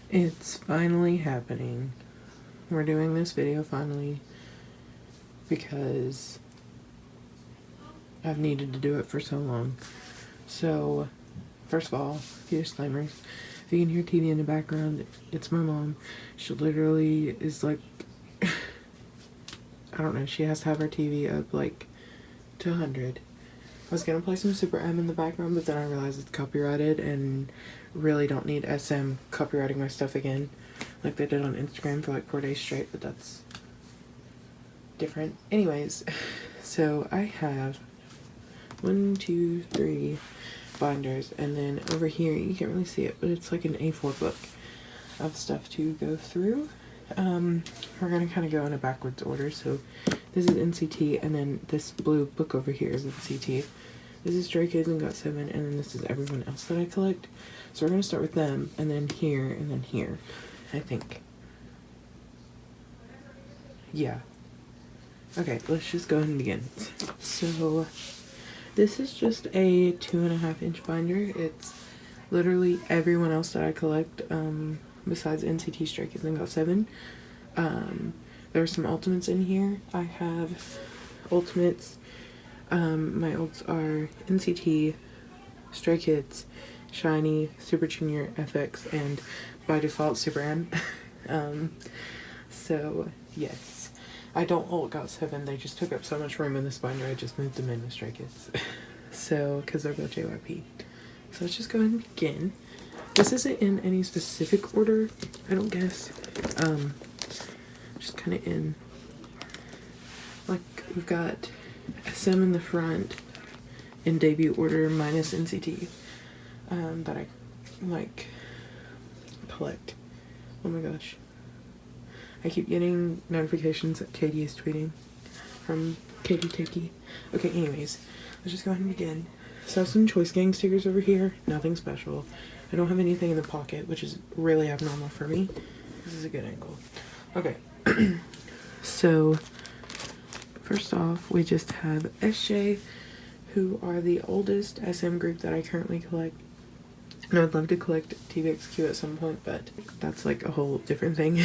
It's finally happening. We're doing this video finally because I've needed to do it for so long. So, first of all, a few disclaimers. If you can hear TV in the background, it's my mom. She literally is like, I don't know, she has to have her TV up like to 100. I was gonna play some Super M in the background, but then I realized it's copyrighted and really don't need SM copyrighting my stuff again like they did on Instagram for like 4 days straight, but that's different. Anyways, so I have 1, 2, 3 binders, and then over here, you can't really see it, but it's like an A4 book of stuff to go through. We're gonna kind of go in a backwards order. So this is NCT, and then this blue book over here is NCT. This is Stray Kids and GOT7, and then this is everyone else that I collect. So we're gonna start with them, and then here, I think. Yeah. Okay, let's just go ahead and begin. So this is just a 2.5-inch binder. It's literally everyone else that I collect, besides NCT, Stray Kids, and GOT7. There's some ultimates in here. I have ultimates. My ults are NCT, Stray Kids, Shiny, Super Junior, FX, and by default Super M. So yes, I don't ult GOT7. They just took up so much room in this binder. I just moved them in with Stray Kids. So, because they're both JYP. So let's just go ahead and begin. This isn't in any specific order, I don't guess. Just kind of in, like, we've got SM in the front in debut order minus NCT, that I, like, collect. Oh my gosh. I keep getting notifications that Katie is tweeting from Katie Tiki. Okay, anyways, let's just go ahead and begin. So I have some Choice Gang stickers over here, nothing special. I don't have anything in the pocket, which is really abnormal for me. This is a good angle. Okay, so first off, we just have SJ, who are the oldest SM group that I currently collect. And I would love to collect TVXQ at some point, but that's like a whole different thing.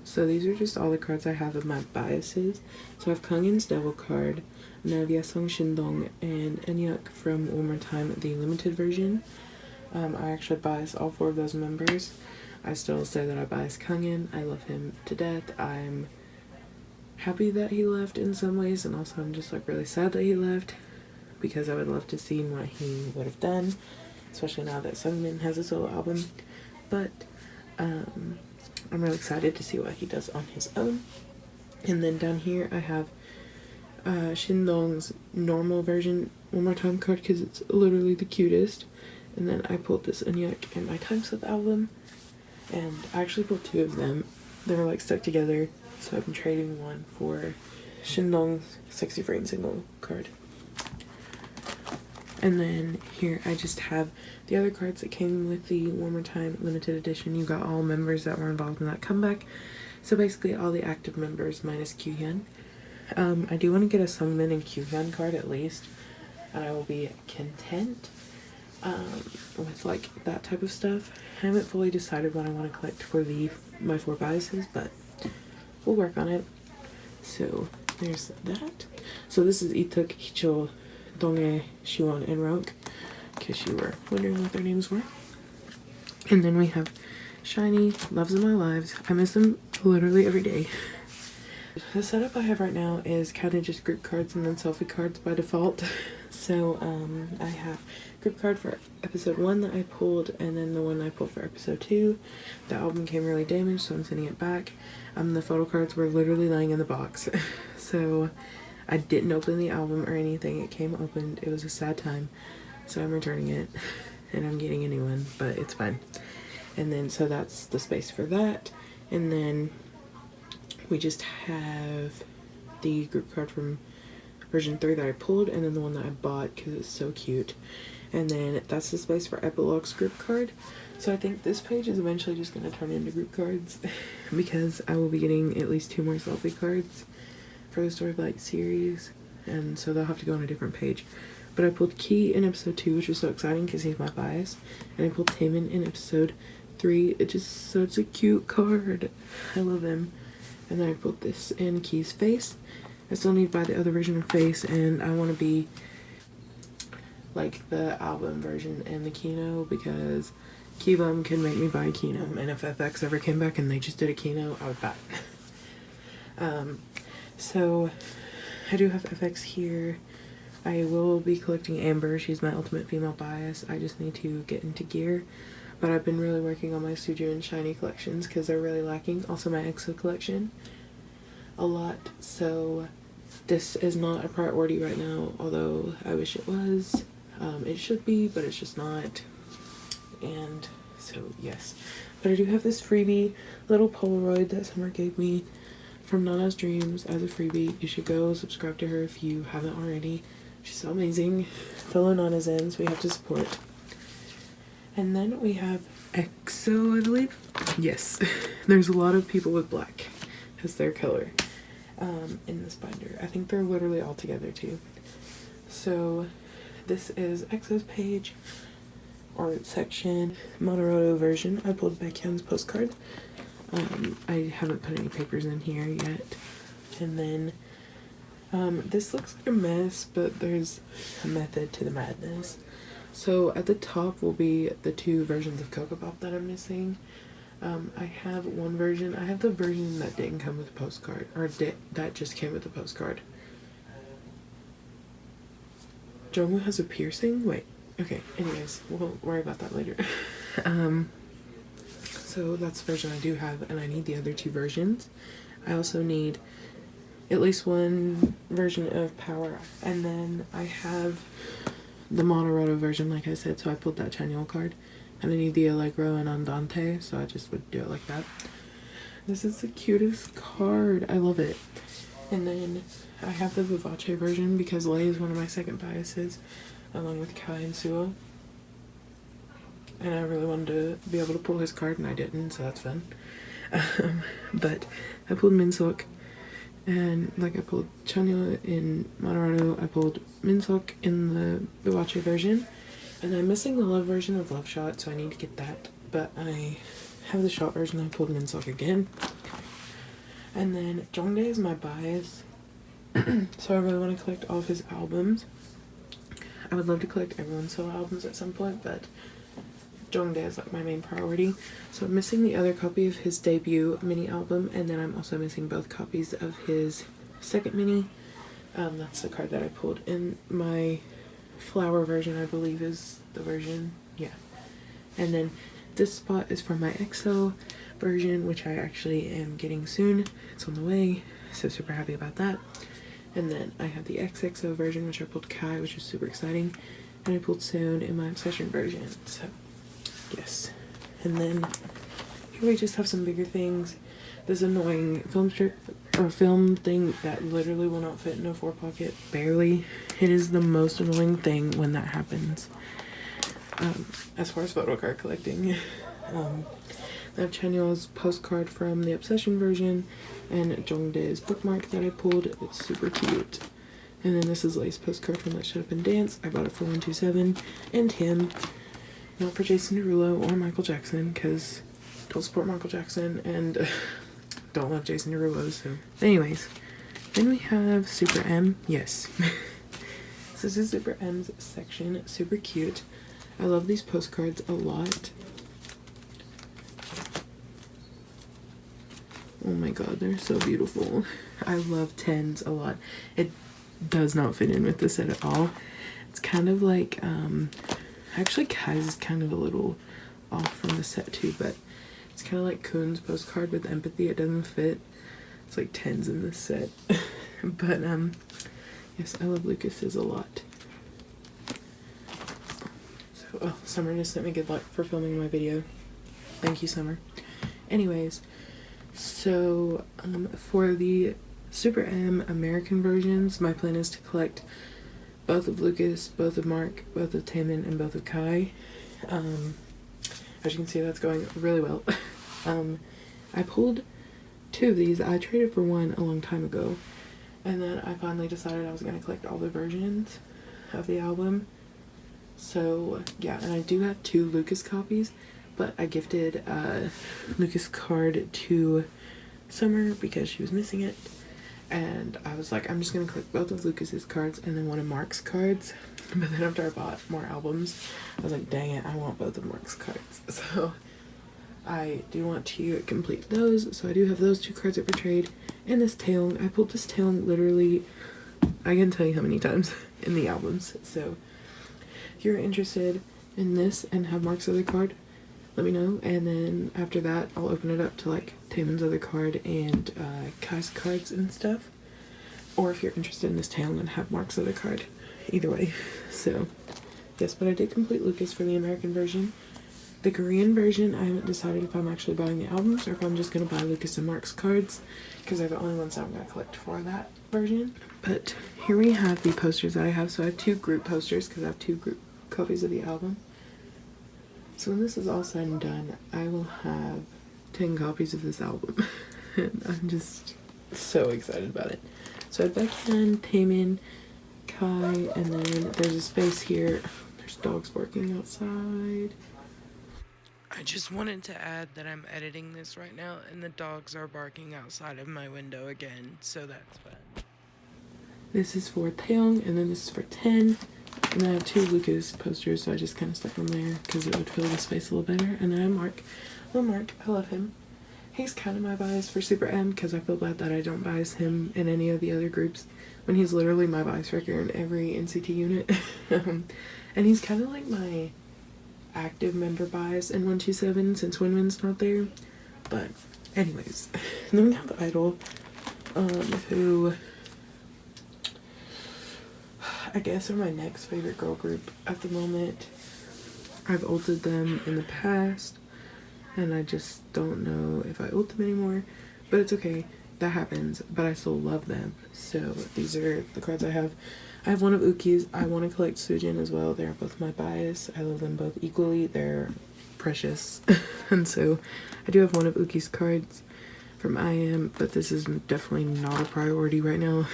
So these are just all the cards I have of my biases. So I have Kangyeon's Devil card, Navyasong Shindong, and Enyuk from One More Time, the limited version. I actually bias all 4 of those members. I still say that I bias Kangyeon. I love him to death. I'm happy that he left in some ways, and also I'm just like really sad that he left, because I would love to see what he would have done, especially now that Sungmin has a solo album. But I'm really excited to see what he does on his own. And then down here I have Shindong's normal version One More Time card, because it's literally the cutest. And then I pulled this Enyuk in my Time Slip album, and I actually pulled 2 of them. They were like stuck together, so I've been trading one for Shindong's Sexy Frame Single card. And then here I just have the other cards that came with the One More Time limited edition. You got all members that were involved in that comeback. So basically all the active members minus Kyuhyun. I do want to get a Sungmin and Kyuhyun card at least, and I will be content with like that type of stuff. I haven't fully decided what I want to collect for my 4 biases, but we'll work on it. So there's that. So this is Ituk, Hicho, Donghae, Shiwon, and Roke, in case you were wondering what their names were. And then we have Shiny, Loves of My Lives. I miss them literally every day. The setup I have right now is kind of just group cards and then selfie cards by default. So I have group card for episode 1 that I pulled, and then the one I pulled for episode 2. The album came really damaged, so I'm sending it back. The photo cards were literally lying in the box. So I didn't open the album or anything. It came opened. It was a sad time. So I'm returning it, and I'm getting a new one, but it's fine. And then, so that's the space for that. And then we just have the group card from version 3 that I pulled, and then the one that I bought because it's so cute. And then that's the space for Epilogue's group card. So I think this page is eventually just going to turn into group cards because I will be getting at least 2 more selfie cards for the Story of Light series, and so they'll have to go on a different page. But I pulled Key in episode 2, which was so exciting because he's my bias, and I pulled Taman in episode 3. It's just such a cute card. I love him. And then I pulled this in Key's face. I still need to buy the other version of face, and I want to be like the album version and the Kino because Keybum can make me buy a Kino, and if FX ever came back and they just did a Kino, I would buy it. So I do have FX here. I will be collecting Amber. She's my ultimate female bias. I just need to get into gear, but I've been really working on my Suju and Shiny collections because they're really lacking. Also my EXO collection a lot, so this is not a priority right now, although I wish it was. It should be, but it's just not. And so yes, but I do have this freebie little Polaroid that Summer gave me from Nana's Dreams as a freebie. You should go subscribe to her if you haven't already. She's so amazing. Fellow Nana's ends we have to support. And then we have EXO, I believe. Yes, there's a lot of people with black as their color in this binder. I think they're literally all together too. So this is EXO's page, art section, Monoroto version. I pulled Baekhyun's postcard. I haven't put any papers in here yet. And then this looks like a mess, but there's a method to the madness. So at the top will be the 2 versions of Coco Pop that I'm missing. I have one version. I have the version that didn't come with a postcard, or that just came with a postcard. Jungwoo has a piercing? Wait. Okay, anyways, we'll worry about that later. So that's the version I do have, and I need the other 2 versions. I also need at least 1 version of Power, and then I have the Monoroto version, like I said, so I pulled that Chanyeol card, and I need the Allegro and Andante, so I just would do it like that. This is the cutest card. I love it. And then I have the Vivace version because Lei is one of my second biases, along with Kai and Suo. And I really wanted to be able to pull his card, and I didn't, so that's fun. But I pulled Minseok, and like I pulled Chanyeol in Monoroto, I pulled Minseok in the Vivace version, and I'm missing the Love version of Love Shot, so I need to get that. But I have the Shot version. I pulled Minseok again. And then Jongdae is my bias, so I really want to collect all of his albums. I would love to collect everyone's solo albums at some point, but Jongdae is like my main priority. So I'm missing the other copy of his debut mini album, and then I'm also missing both copies of his second mini. That's the card that I pulled in my flower version, I believe is the version. Yeah. And then this spot is for my EXO version, which I actually am getting soon. It's on the way, so super happy about that. And then I have the XXO version, which I pulled Kai, which is super exciting. And I pulled Soon in my Obsession version, so yes. And then here we just have some bigger things. This annoying film strip or film thing that literally will not fit in a 4-pocket, barely. It is the most annoying thing when that happens. As far as photocard collecting, I have Chanyeol's postcard from the Obsession version and Jongdae's bookmark that I pulled. It's super cute. And then this is Lei's postcard from Let's Shut Up and Dance. I bought it for 127, and him, not for Jason Derulo or Michael Jackson, because don't support Michael Jackson and don't love Jason Derulo. So anyways, then we have Super M. Yes. So this is Super M's section. Super cute. I love these postcards a lot. Oh my god, they're so beautiful. I love 10s a lot. It does not fit in with the set at all. It's kind of like, actually Kai's is kind of a little off from the set too, but it's kind of like Kun's postcard with empathy. It doesn't fit. It's like 10s in this set. But, yes, I love Lucas's a lot. So, oh, Summer just sent me good luck for filming my video. Thank you, Summer. Anyways, So for the Super M American versions, my plan is to collect both of Lucas, both of Mark, both of Taman, and both of Kai. As you can see, that's going really well. I pulled 2 of these. I traded for one a long time ago, and then I finally decided I was going to collect all the versions of the album. So yeah, and I do have 2 Lucas copies, but I gifted Lucas card to Summer because she was missing it, and I was like, I'm just gonna collect both of Lucas's cards and then one of Mark's cards. But then after I bought more albums, I was like, dang it, I want both of Mark's cards. So I do want to complete those. So I do have those 2 cards up for trade, and this Taeyong. I pulled this Taeyong literally, I can tell you how many times in the albums. So if you're interested in this and have Mark's other card, let me know, and then after that I'll open it up to like Taemin's other card and Kai's cards and stuff. Or if you're interested in this Taeyong and have Mark's other card, either way. So yes, but I did complete Lucas for the American version. The Korean version, I haven't decided if I'm actually buying the albums or if I'm just going to buy Lucas and Mark's cards, because they're the only ones I'm going to collect for that version. But here we have the posters that I have. So I have 2 group posters because I have 2 group copies of the album. So when this is all said and done, I will have 10 copies of this album. And I'm just so excited about it. So I have Baekhyun, Taemin, Kai, and then there's a space here. There's dogs barking outside. I just wanted to add that I'm editing this right now and the dogs are barking outside of my window again, so that's fun. This is for Taeyong, and then this is for 10. And then I have 2 Lucas posters, so I just kind of stuck them there because it would fill the space a little better. And then I have Mark. Well, Mark, I love him. He's kind of my bias for Super M because I feel bad that I don't bias him in any of the other groups when he's literally my bias wrecker in every NCT unit. And he's kind of like my active member bias in 127 since Winwin's not there. But anyways, then we have the Idol, who I guess are my next favorite girl group at the moment. I've ulted them in the past and I just don't know if I ult them anymore, but it's okay, that happens, but I still love them. So these are the cards I have. I have one of Uki's. I want to collect Sujin as well. They're both my bias. I love them both equally. They're precious. And so I do have one of Uki's cards from IM, but this is definitely not a priority right now.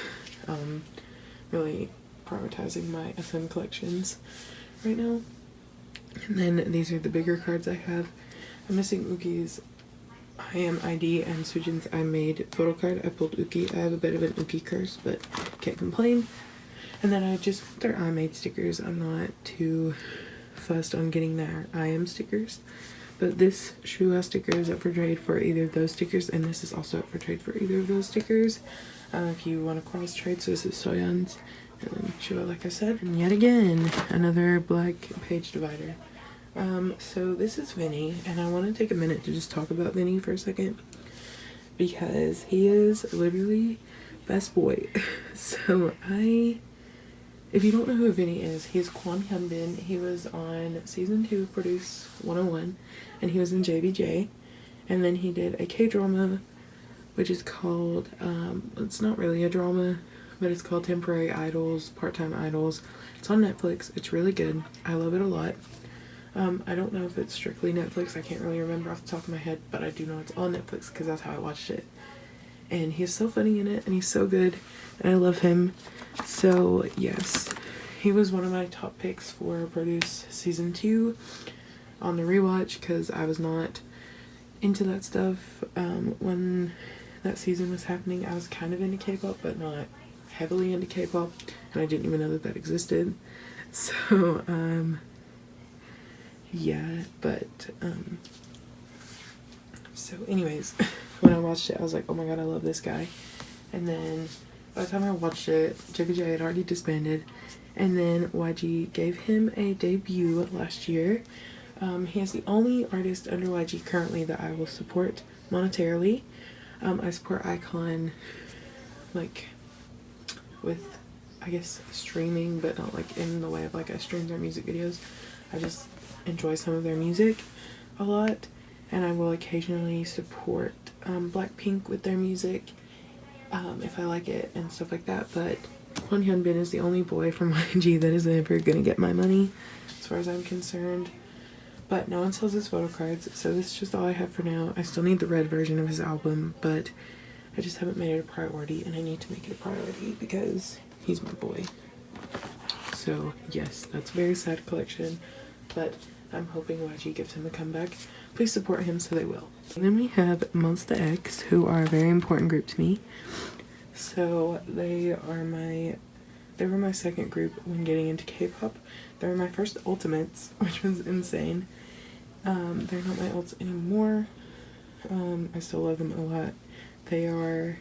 Really prioritizing my SM collections right now. And then these are the bigger cards I have. I'm missing Uki's IM ID and Sujin's I made Photocard. I pulled Uki. I have a bit of an Uki curse, but can't complain. And then I just put their I made stickers. I'm not too fussed on getting their IM stickers. But this Shua sticker is up for trade for either of those stickers, and this is also up for trade for either of those stickers. If you want to cross trade, so this is Soyeon's and then Shua, like I said. And yet again, another black page divider. So this is Vinny, and I want to take a minute to just talk about Vinny for a second, because he is literally best boy. So if you don't know who Vinny is, he's Kwon Hyunbin. He was on season 2 of Produce 101, and he was in JBJ, and then he did a K-drama, which is called, it's not really a drama, but it's called Temporary Idols, Part-Time Idols. It's on Netflix. It's really good. I love it a lot. I don't know if it's strictly Netflix. I can't really remember off the top of my head, but I do know it's on Netflix because that's how I watched it. And he's so funny in it, and he's so good, and I love him. So yes, he was one of my top picks for Produce season 2 on the rewatch, because I was not into that stuff when that season was happening. I was kind of into K-pop, but not heavily into K-pop, and I didn't even know that that existed. So yeah, but so anyways, when I watched it, I was like, oh my god, I love this guy. And then by the time I watched it, JBJ had already disbanded, and then YG gave him a debut last year. He is the only artist under YG currently that I will support monetarily. I support Icon, like, with, I guess, streaming, but not like in the way of like I stream their music videos. I just enjoy some of their music a lot, and I will occasionally support Blackpink with their music, if I like it and stuff like that. But Kwon Hyun-bin is the only boy from YG that is ever gonna get my money, as far as I'm concerned. But no one sells his photo cards, so this is just all I have for now. I still need the red version of his album, but I just haven't made it a priority, and I need to make it a priority because he's my boy. So yes, that's a very sad collection, but I'm hoping YG gives him a comeback. Please support him, so they will. And then we have Monsta X, who are a very important group to me. So they were my second group when getting into K-pop. They were my first ultimates, which was insane. They're not my ults anymore. I still love them a lot. They are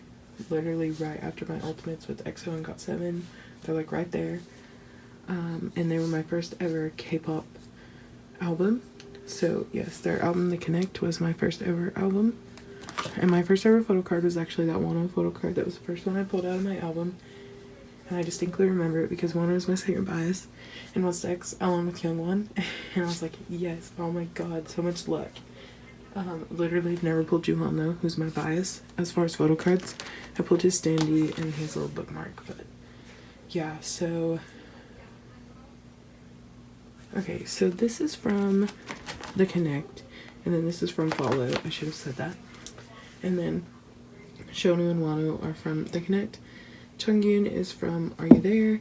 literally right after my ultimates with EXO and GOT7. They're like right there. And they were my first ever K-pop album. So yes, their album The Connect was my first ever album. And my first ever photo card was actually that Wano photo card. That was the first one I pulled out of my album. And I distinctly remember it because Wano was my second bias. And Monsta X along with Youngwon. And I was like, yes, oh my god, so much luck. Literally never pulled Juhan though, who's my bias. As far as photo cards, I pulled his standee and his little bookmark. But yeah, so... Okay, so this is from The Connect. And then this is from Follow. I should have said that. And then Shonu and Wano are from The Connect. Chunghyun is from Are You There?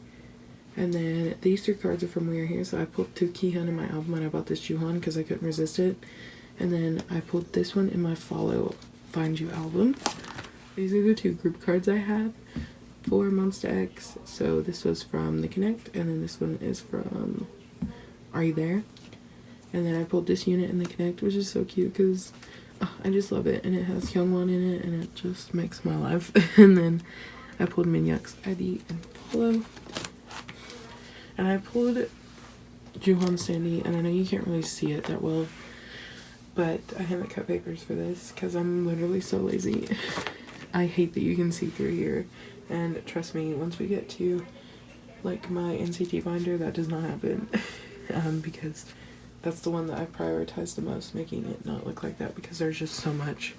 And then these three cards are from We Are Here. So I pulled 2 Kihyun in my album and I bought this Juhan because I couldn't resist it. And then I pulled this one in my Follow Find You album. These are the 2 group cards I have for Monsta X. So this was from The Connect, and then this one is from Are You There? And then I pulled this unit in The Connect, which is so cute because I just love it. And it has Hyungwon in it, and it just makes my life. And then I pulled Minyak's ID and Follow. And I pulled Juhan Standee, and I know you can't really see it that well, but I haven't cut papers for this because I'm literally so lazy. I hate that you can see through here, and trust me, once we get to like my NCT binder, that does not happen. Because that's the one that I prioritize the most, making it not look like that because there's just so much.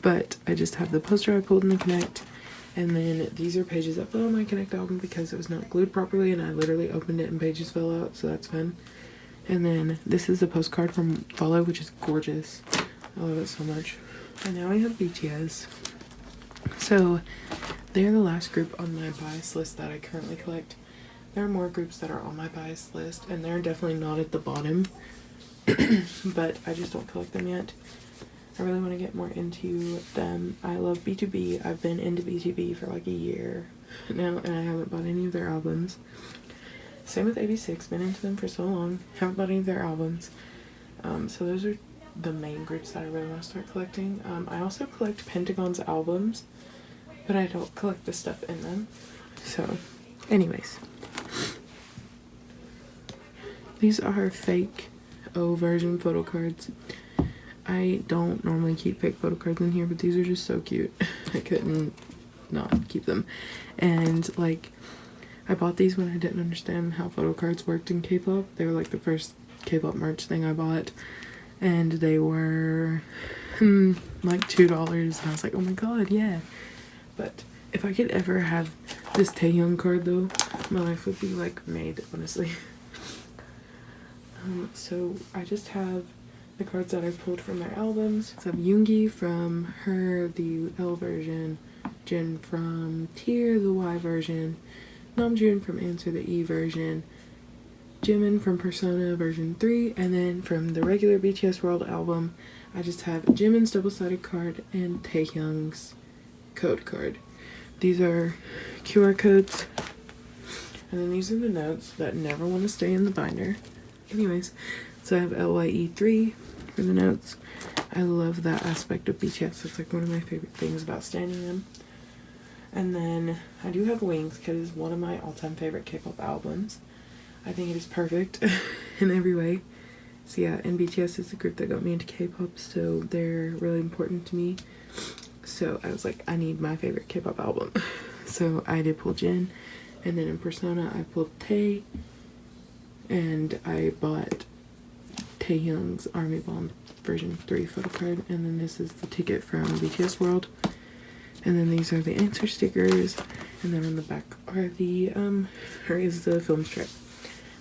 But I just have the poster I pulled in The Connect, and then these are pages that fell on my Connect album because it was not glued properly and I literally opened it and pages fell out, so that's fun. And then this is a postcard from Follow, which is gorgeous. I love it so much. And now we have BTS. So they're the last group on my bias list that I currently collect. There are more groups that are on my bias list, and they're definitely not at the bottom. But I just don't collect them yet. I really want to get more into them. I love B2B. I've been into B2B for like a year now, and I haven't bought any of their albums. Same with AB6, been into them for so long, haven't bought any of their albums. So those are the main groups that I really want to start collecting. I also collect Pentagon's albums, but I don't collect the stuff in them. So, anyways. These are fake O version photo cards. I don't normally keep fake photo cards in here, but these are just so cute. I couldn't not keep them. And like, I bought these when I didn't understand how photo cards worked in K-pop. They were like the first K-pop merch thing I bought, and they were like $2, and I was like, oh my god, yeah. But if I could ever have this Taehyung card though, my life would be like made, honestly. So I just have the cards that I pulled from their albums. So I have Yoongi from Her, the L version, Jin from Tear, the Y version, Namjoon from Answer, the E version, Jimin from Persona version 3, and then from the regular BTS World album, I just have Jimin's double-sided card and Taehyung's code card. These are QR codes, and then these are the notes that never want to stay in the binder. Anyways, so I have LYE3 for the notes. I love that aspect of BTS. It's like one of my favorite things about standing them. And then I do have Wings because it's one of my all-time favorite K-pop albums. I think it is perfect in every way. So yeah, and BTS is the group that got me into K-pop, so they're really important to me. So I was like, I need my favorite K-pop album. So I did pull Jin, and then in Persona I pulled Tae, and I bought Taehyung's Army Bomb version 3 photo card, and then this is the ticket from BTS World, and then these are the answer stickers, and then on the back are the is the film strip.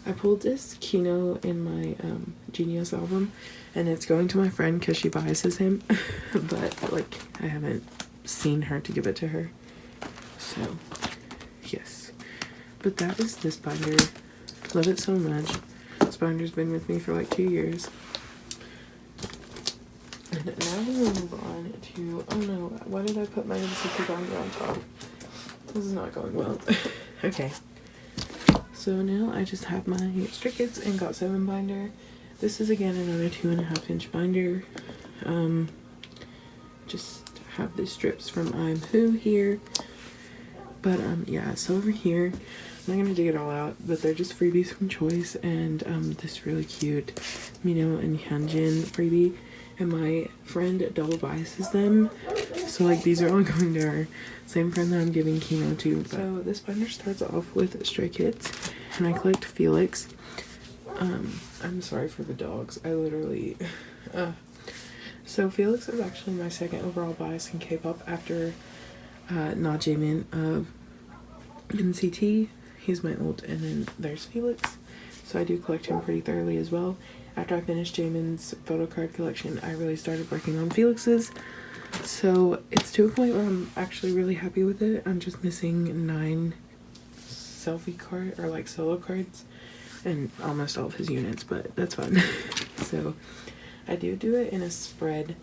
I pulled this Kino in my Genius album, and it's going to my friend because she biases him, but like I haven't seen her to give it to her, so yes. But that is this binder. Love it so much. This binder's been with me for like 2 years. And now we'll move on to, oh no, why did I put my NCT binder on top? This is not going well. Okay. So now I just have my Stray Kids and GOT7 binder. This is again another 2.5 inch binder. Just have the strips from I'm Who here. But yeah, so over here, I'm not gonna dig it all out, but they're just freebies from Choice, and this really cute Mino and Hyunjin freebie. And my friend double biases them, so like these are all going to our same friend that I'm giving Kino to. So this binder starts off with Stray Kids, and I collect Felix. I'm sorry for the dogs. I literally so Felix is actually my second overall bias in K-pop after Na Jaemin of NCT. He's my ult, and then there's Felix. So I do collect him pretty thoroughly as well. After I finished Jaemin's Photocard collection, I really started working on Felix's. So it's to a point where I'm actually really happy with it. I'm just missing 9 selfie card or like solo cards and almost all of his units, but that's fun. So I do it in a spread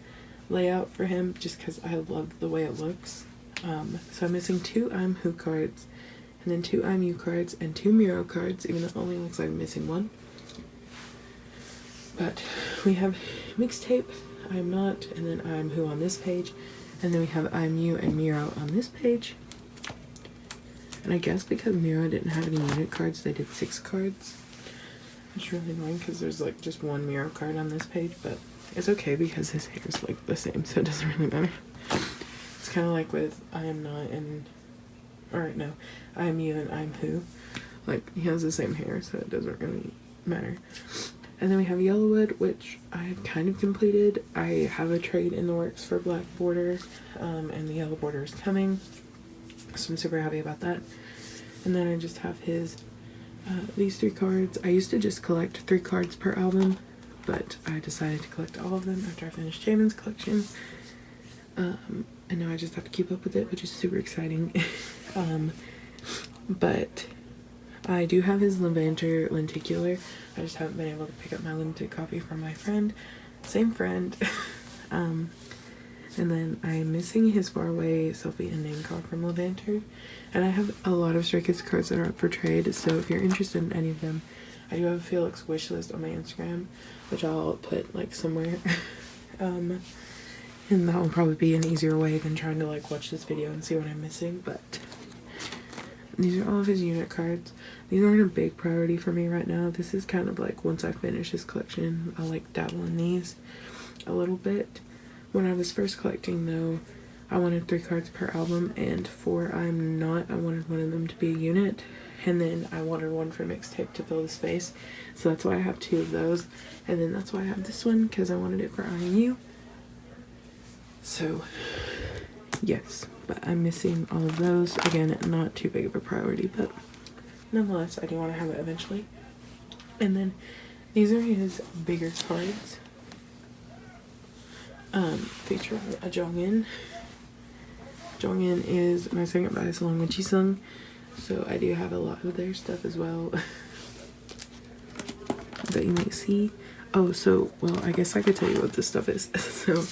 layout for him just because I love the way it looks. So I'm missing 2 I'm Who cards, and then 2 I'm You cards, and 2 Miro cards, even though it only looks like I'm missing 1. But we have Mixtape, I'm Not, and then I'm Who on this page, and then we have I'm You and Miro on this page. And I guess because Miro didn't have any unit cards, they did 6 cards. It's really annoying because there's like just 1 Miro card on this page, but it's okay because his hair is like the same, so it doesn't really matter. It's kind of like with I Am Not and, or no, I Am You and I'm Who. Like, he has the same hair, so it doesn't really matter. And then we have Yellowwood, which I have kind of completed. I have a trade in the works for black border, and the yellow border is coming, so I'm super happy about that. And then I just have his these 3 cards. I used to just collect 3 cards per album, but I decided to collect all of them after I finished Jaemin's collection. And now I just have to keep up with it, which is super exciting. But I do have his Levanter lenticular. I just haven't been able to pick up my limited copy from my friend. Same friend. And then I'm missing his Faraway selfie and name card from Levanter. And I have a lot of Stray Kids cards that are up for trade, so if you're interested in any of them, I do have a Felix wish list on my Instagram, which I'll put like somewhere. And that will probably be an easier way than trying to like watch this video and see what I'm missing, but these are all of his unit cards. These aren't a big priority for me right now. This is kind of like once I finish his collection, I'll like dabble in these a little bit. When I was first collecting though, I wanted 3 cards per album, and for I'm Not, I wanted one of them to be a unit, and then I wanted one for Mixtape to fill the space. So that's why I have 2 of those, and then that's why I have this one, because I wanted it for IMU. So yes, but I'm missing all of those. Again, not too big of a priority, but nonetheless, I do want to have it eventually. And then these are his bigger cards, featuring a Jongin. Jongin is my second bias along with Jisung, so I do have a lot of their stuff as well that you might see. Oh, so, well, I guess I could tell you what this stuff is. So,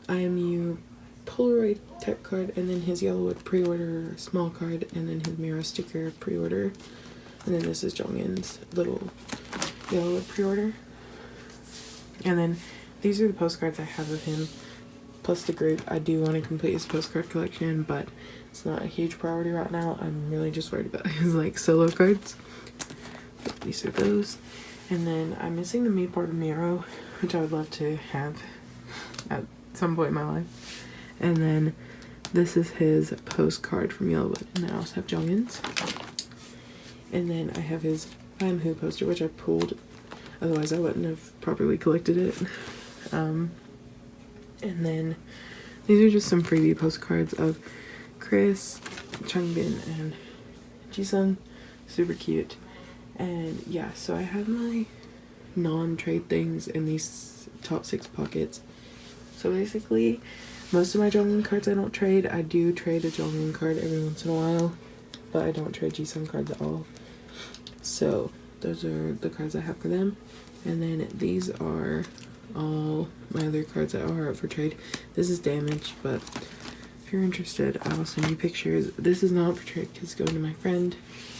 IMU Polaroid tech card, and then his Yellowwood pre-order small card, and then his Miro sticker pre-order, and then this is Jongin's little Yellowwood pre-order. And then these are the postcards I have of him, plus the group. I do want to complete his postcard collection, but it's not a huge priority right now. I'm really just worried about his like solo cards. But these are those. And then I'm missing the Me Part of Miro, which I would love to have at some point in my life. And then this is his postcard from Yellowwood. And then I also have Jongin's. And then I have his I'm Who poster, which I pulled Otherwise, I wouldn't have properly collected it. And then these are just some freebie postcards of Chris, Changbin, and Jisung. Super cute. And yeah, so I have my non-trade things in these top 6 pockets. So basically, most of my Jongin cards I don't trade. I do trade a Jongin card every once in a while, but I don't trade Jisung cards at all. So those are the cards I have for them. And then these are all my other cards that are up for trade. This is damaged, but if you're interested, I will send you pictures. This is not for trade because it's going to my friend.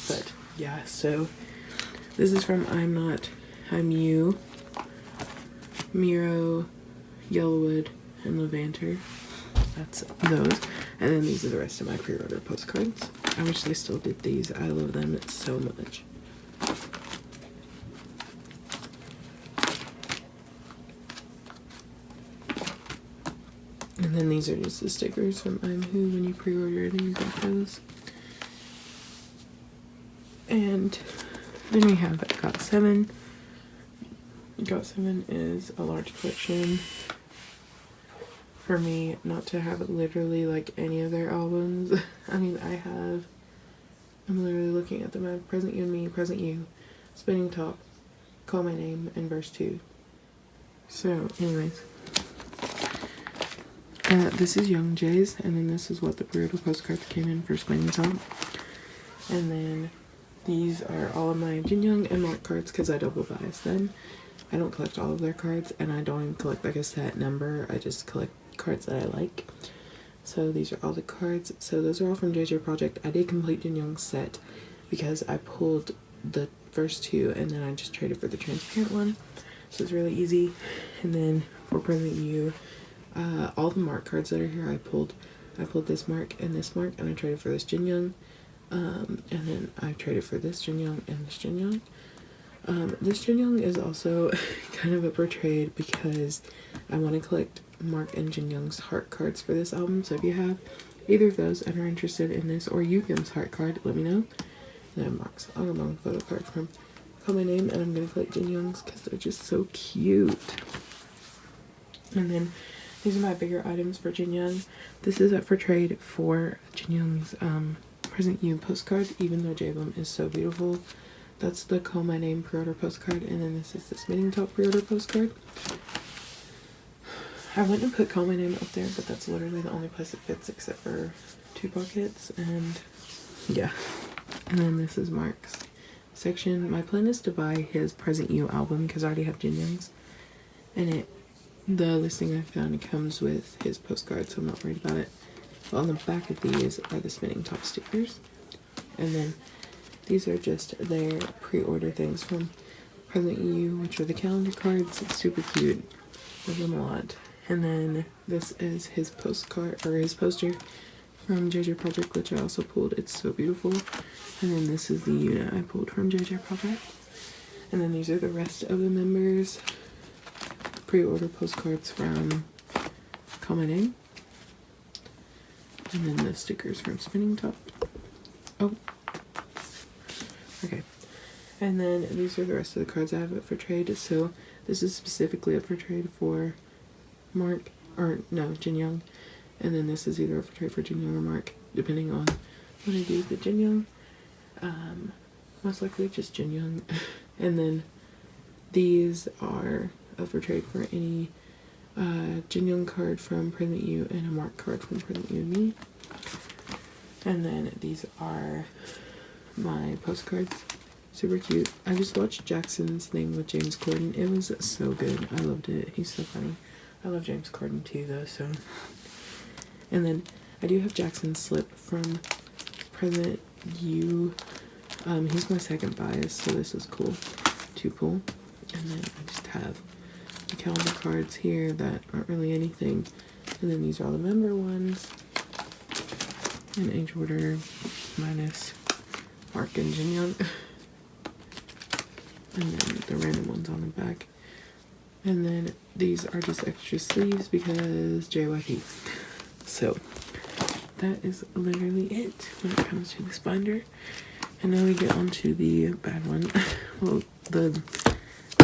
But yeah, so this is from I'm You, Miro, Yellowwood, and Levanter. That's those. And then these are the rest of my pre-order postcards. I wish they still did these. I love them so much. And then these are just the stickers from I'm Who when you pre-order it and you get those. And then we have Got 7. Got 7 is a large collection for me, not to have it literally like any of their albums. I mean, I'm literally looking at them. I have Present You and Me, Present You, Spinning Top, Call My Name, and Verse 2. So, anyways. This is Young Jay's, and then this is what the pre-order postcards came in for Spinning Top. And then these are all of my Jin Young and Mark cards because I double bias them. I don't collect all of their cards, and I don't even collect like a set number. I just collect cards that I like. So these are all the cards. So those are all from JJ Project. I did complete Jin Young's set because I pulled the first 2 and then I just traded for the transparent one. So it's really easy. And then for Present You, all the Mark cards that are here, I pulled this Mark, and I traded for this Jin Young. And then I traded for this Jin Young and this Jin Young. This Jin Young is also kind of up for trade because I want to collect Mark and Jin Young's heart cards for this album. So if you have either of those and are interested in this, or Yugim's heart card, let me know. And I have Mark's Agamong photo card from Call My Name, and I'm going to collect Jin Young's because they're just so cute. And then these are my bigger items for Jin Young. This is up for trade for Jin Young's Present You postcard, even though J-Bum is so beautiful. That's the Call My Name pre-order postcard, and then this is the Spinning Top pre-order postcard. I wouldn't put Call My Name up there, but that's literally the only place it fits except for 2 pockets, and yeah. And then this is Mark's section. My plan is to buy his Present You album because I already have Jin Young's, and the listing I found, it comes with his postcard, so I'm not worried about it. But on the back of these are the Spinning Top stickers, and then these are just their pre-order things from Present You, which are the calendar cards. It's super cute. Love them a lot. And then this is his postcard, or his poster from JJ Project, which I also pulled. It's so beautiful. And then this is the unit I pulled from JJ Project. And then these are the rest of the members' pre-order postcards from Call My Name. And then the stickers from Spinning Top. Oh. Okay. And then these are the rest of the cards I have up for trade. So this is specifically up for trade for Jin Young. And then this is either up for trade for Jin Young or Mark, depending on what I do with the Jin Young. Most likely just Jin Young. And then these are up for trade for any Jin Young card from Present You and a Mark card from Present You and Me. And then these are my postcards. Super cute. I just watched Jackson's thing with James Corden. It was so good. I loved it. He's so funny. I love James Corden too, though, so. And then I do have Jackson's slip from Present You. He's my second bias, so this is cool to pull. And then I just have the calendar cards here that aren't really anything. And then these are all the member ones. In age order, minus Mark and Jin Young. And then the random ones on the back. And then these are just extra sleeves because JYP. So that is literally it when it comes to this binder. And now we get on to the bad one. Well, the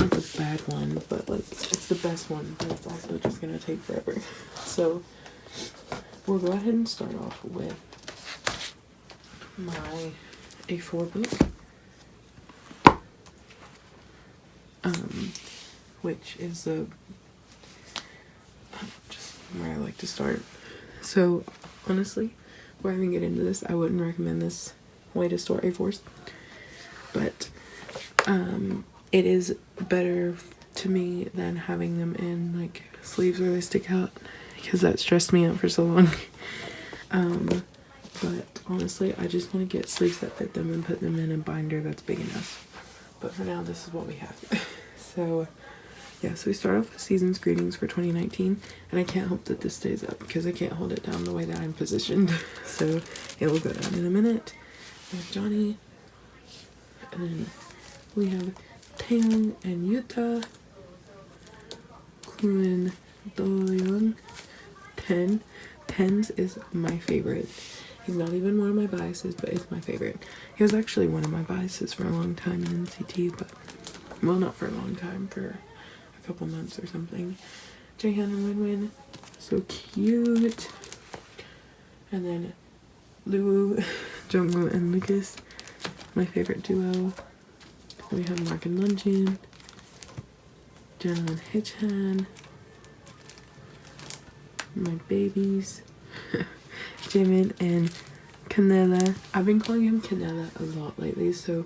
not the bad one, but like it's the best one, but it's also just gonna take forever. So we'll go ahead and start off with my A4 book, which is just where I like to start. So honestly, before I even get into this, I wouldn't recommend this way to store A4s, but it is better to me than having them in like sleeves where they stick out, because that stressed me out for so long. But honestly, I just want to get sleeves that fit them and put them in a binder that's big enough. But for now, this is what we have. So yeah, so we start off with Season's Greetings for 2019, and I can't hope that this stays up because I can't hold it down the way that I'm positioned. So it will go down in a minute. We have Johnny, and then we have Taeyong and Yuta, Kun, Do-young, Ten. Tens is my favorite. He's not even one of my biases, but it's my favorite. He was actually one of my biases for a long time in NCT, but, well, not for a long time, for a couple months or something. Jaehyun and Win-Win, so cute. And then Luwoo, Jungwoo, and Lucas, my favorite duo. We have Mark and Lunjin, Jenna and Hichan, my babies, Jimin and Canela. I've been calling him Canela a lot lately, so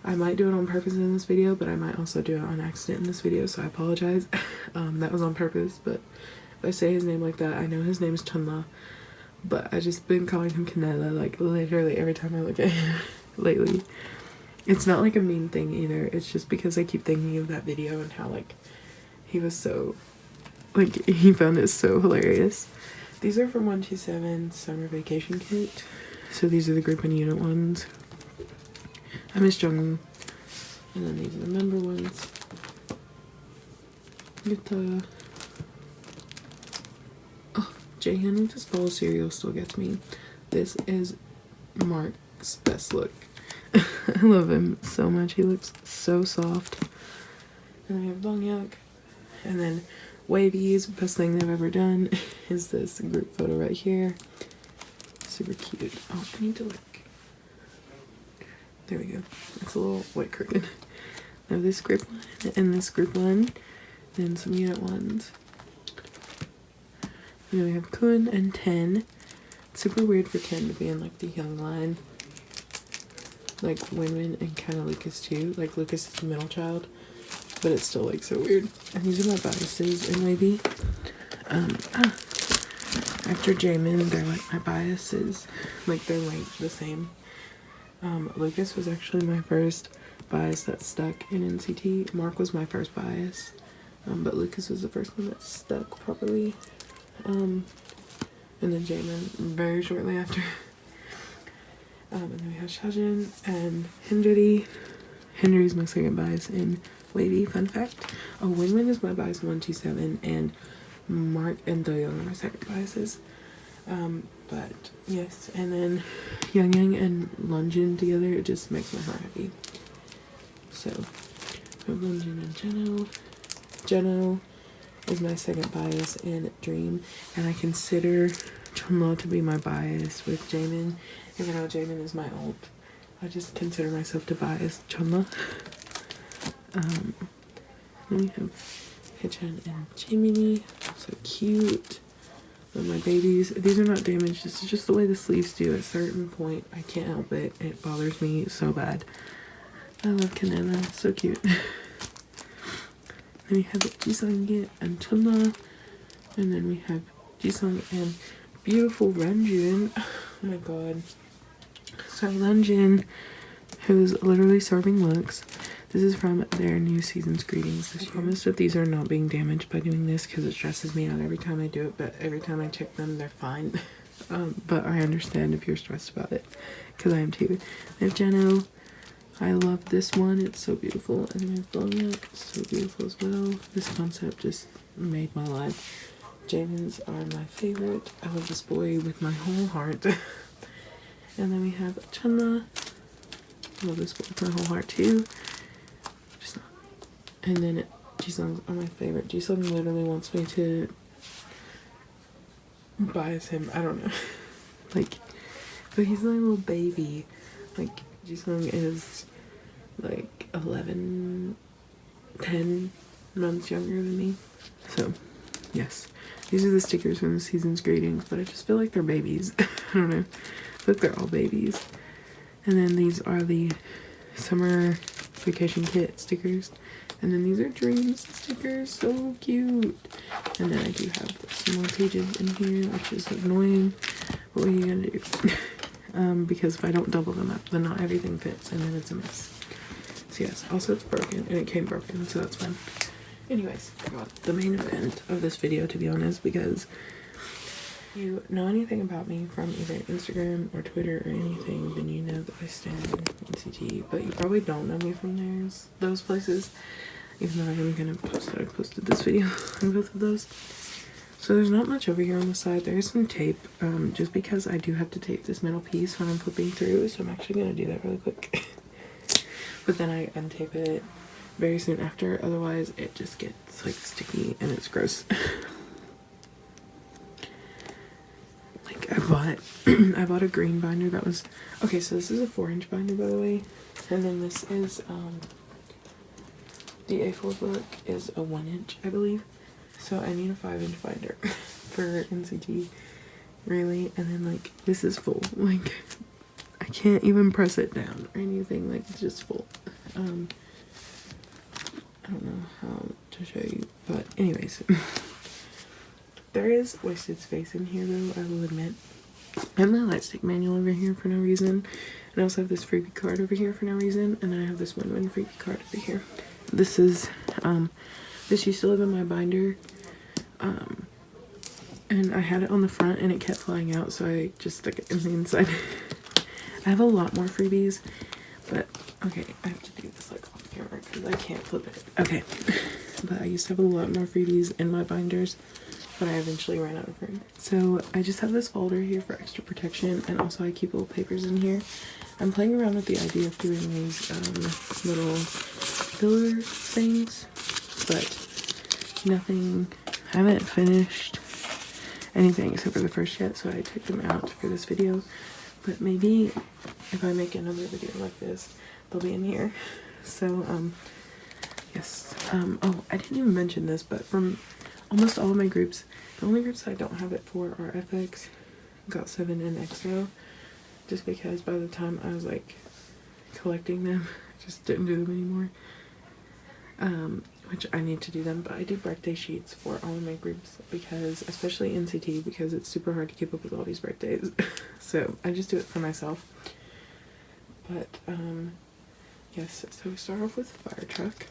I might do it on purpose in this video, but I might also do it on accident in this video, so I apologize. That was on purpose, but if I say his name like that, I know his name is Chunla, but I just been calling him Canela like literally every time I look at him lately. It's not like a mean thing either, it's just because I keep thinking of that video and how like he was so, like he found it so hilarious. These are from 127's Summer Vacation Kit. So these are the group and unit ones. I miss Jungwoo. And then these are the member ones. Yuta. Oh, Jaehyun with this bowl of cereal still gets me. This is Mark's best look. I love him so much. He looks so soft. And then we have Donghyuk. And then Wavy's best thing they've ever done is this group photo right here. Super cute. Oh, I need to look. There we go. It's a little white crooked. Now this group one and this group one. Then some unit ones. And then we have Kun and Ten. It's super weird for Ten to be in like the young line. Like Win-Win and kind of Lucas too. Like Lucas is the middle child. But it's still like so weird. And these are my biases in Wavy. After Jaemin, they're like my biases. Like they're ranked the same. Lucas was actually my first bias that stuck in NCT. Mark was my first bias. But Lucas was the first one that stuck properly. And then Jaemin very shortly after. And then we have Shajin and Hindri. Hindri's my second bias in Wavy. Fun fact. Oh, Win-Win is my bias in 127, and Mark and Do-young are my second biases. But yes, and then Yang and Lunjin together, it just makes my heart happy. So, we have Lunjin and Jeno. Jeno is my second bias in Dream, and I consider Chunla to be my bias with Jaemin, even though Jaemin is my ult. I just consider myself to bias Chunla. Then we have Hichan and Jiminy, so cute. And my babies, these are not damaged, this is just the way the sleeves do at a certain point. I can't help it, it bothers me so bad. I love Kanana, so cute. Then we have Jisung and Chunla, and then we have Jisung and beautiful Renjun. Oh my god. So Renjun, who's literally serving looks. This is from their new Season's Greetings. I promise that these are not being damaged by doing this because it stresses me out every time I do it, but every time I check them, they're fine. But I understand if you're stressed about it, because I am too. We have Jeno. I love this one. It's so beautiful. And then we have Donghyuk. So beautiful as well. This concept just made my life. Jaemin's are my favorite. I love this boy with my whole heart. And then we have Chunla. I love this boy with my whole heart too. And then Jisung's are my favorite. Jisung literally wants me to bias him. I don't know. Like, but he's my little baby. Like, Jisung is like 11, 10 months younger than me. So, yes. These are the stickers from the season's greetings, but I just feel like they're babies. I don't know. I feel like they're all babies. And then these are the summer vacation kit stickers. And then these are dreams stickers. So cute. And then I do have some more pages in here, which is annoying. What are you gonna do? Because if I don't double them up, then not everything fits, and then it's a mess. So yes, also it's broken, and it came broken, so that's fine. Anyways, the main event of this video, to be honest, because if you know anything about me from either Instagram or Twitter or anything, then you know that I stand NCT, but you probably don't know me from those places, even though I'm gonna post that I posted this video on both of those. So there's not much over here on the side. There is some tape, just because I do have to tape this middle piece when I'm flipping through, so I'm actually gonna do that really quick. But then I untape it very soon after, otherwise it just gets like sticky and it's gross. Like I bought a green binder that was, okay, so this is a 4-inch binder, by the way, and then this is the A4 book is a 1-inch, I believe, so I need a 5-inch binder for NCT, really. And then like this is full, like I can't even press it down or anything, like it's just full. I don't know how to show you, but anyways. There is wasted space in here though, I will admit. I have my lightstick manual over here for no reason, and I also have this freebie card over here for no reason, and then I have this win-win freebie card over here. This is, this used to live in my binder, and I had it on the front and it kept flying out, so I just stuck it in the inside. I have a lot more freebies, but okay, I have to do this like off camera because I can't flip it. Okay, but I used to have a lot more freebies in my binders, but I eventually ran out of room. So I just have this folder here for extra protection, and also I keep little papers in here. I'm playing around with the idea of doing these little filler things, but nothing, I haven't finished anything except for the first yet, so I took them out for this video. But maybe if I make another video like this, they'll be in here. So, yes. Oh, I didn't even mention this, but from almost all of my groups, the only groups I don't have it for are FX, GOT7, and EXO. Just because by the time I was like collecting them, I just didn't do them anymore. Which I need to do them, but I do birthday sheets for all of my groups because, especially NCT, because it's super hard to keep up with all these birthdays. So I just do it for myself. But yes, so we start off with Fire Truck,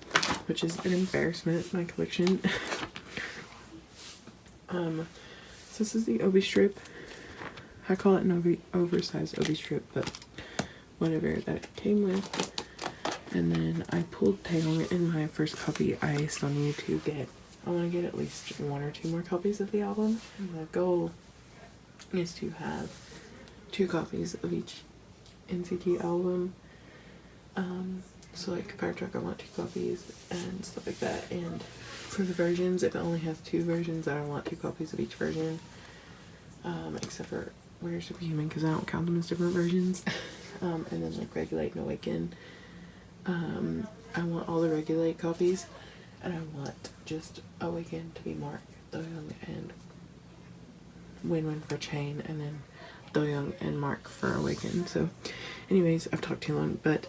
which is an embarrassment in my collection. So this is the Obi strip. I call it an oversized Obi strip, but whatever that it came with. And then I pulled Taeyong in my first copy. I still need to get, I want to get at least 1 or 2 more copies of the album. And the goal is to have 2 copies of each NCT album. So like Fire Truck, I want 2 copies and stuff like that. And for the versions, if it only has 2 versions, I don't want 2 copies of each version. Except for We're Superhuman, because I don't count them as different versions. And then like Regulate and Awaken. I want all the Regulate copies, and I want just Awaken to be marked Doyoung and Win-Win for Chain, and then Doyoung and Mark for Awaken. So anyways, I've talked too long, but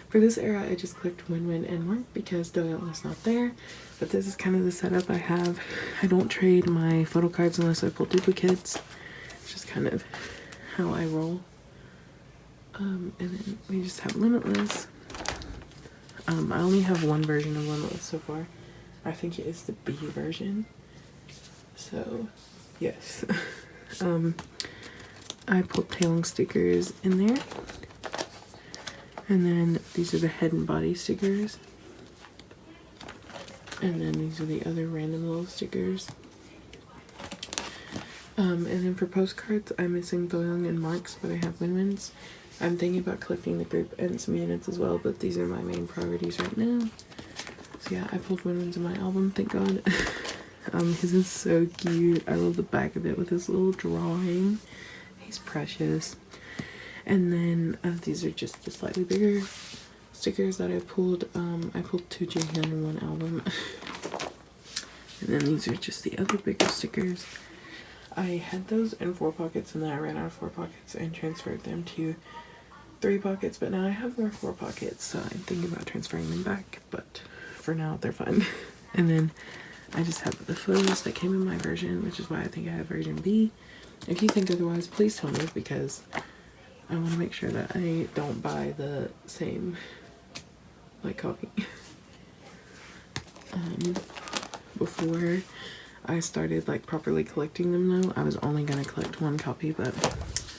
for this era I just clicked Win-Win and Mark because Doyoung was not there. But this is kind of the setup I have. I don't trade my photo cards unless I pull duplicates. It's just kind of how I roll. And then we just have Limitless. I only have 1 version of Limitless so far. I think it is the B version. So, yes. I pulled Taeyong stickers in there. And then these are the head and body stickers. And then these are the other random little stickers. And then for postcards, I'm missing Doyoung and Marks, but I have Win-Wins. I'm thinking about collecting the group and some units as well, but these are my main priorities right now. So yeah, I pulled Win-Wins in my album, thank God. His is so cute. I love the back of it with his little drawing. He's precious. And then these are just the slightly bigger stickers that I pulled. I pulled 2 Jihan in one album. And then these are just the other bigger stickers. I had those in 4 pockets and then I ran out of 4 pockets and transferred them to 3 pockets, but now I have more 4 pockets, so I'm thinking about transferring them back, but for now they're fine. And then I just have the photos that came in my version, which is why I think I have version B. If you think otherwise, please tell me, because I want to make sure that I don't buy the same like copy. Before I started like properly collecting them though, I was only gonna collect 1 copy, but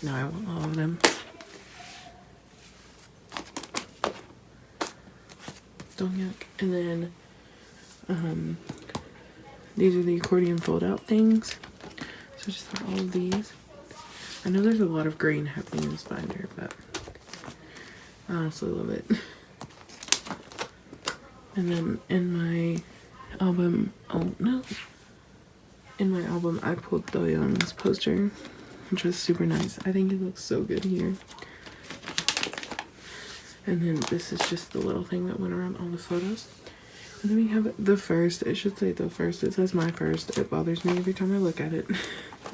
now I want all of them. Dongyuk. And then these are the accordion fold out things. So just have all of these. I know there's a lot of green happening in this binder, but I honestly love it. And then in my album, in my album I pulled Do Young's poster, which was super nice. I think it looks so good here. And then this is just the little thing that went around all the photos. And then we have the first, it should say the first, it says my first. It bothers me every time I look at it.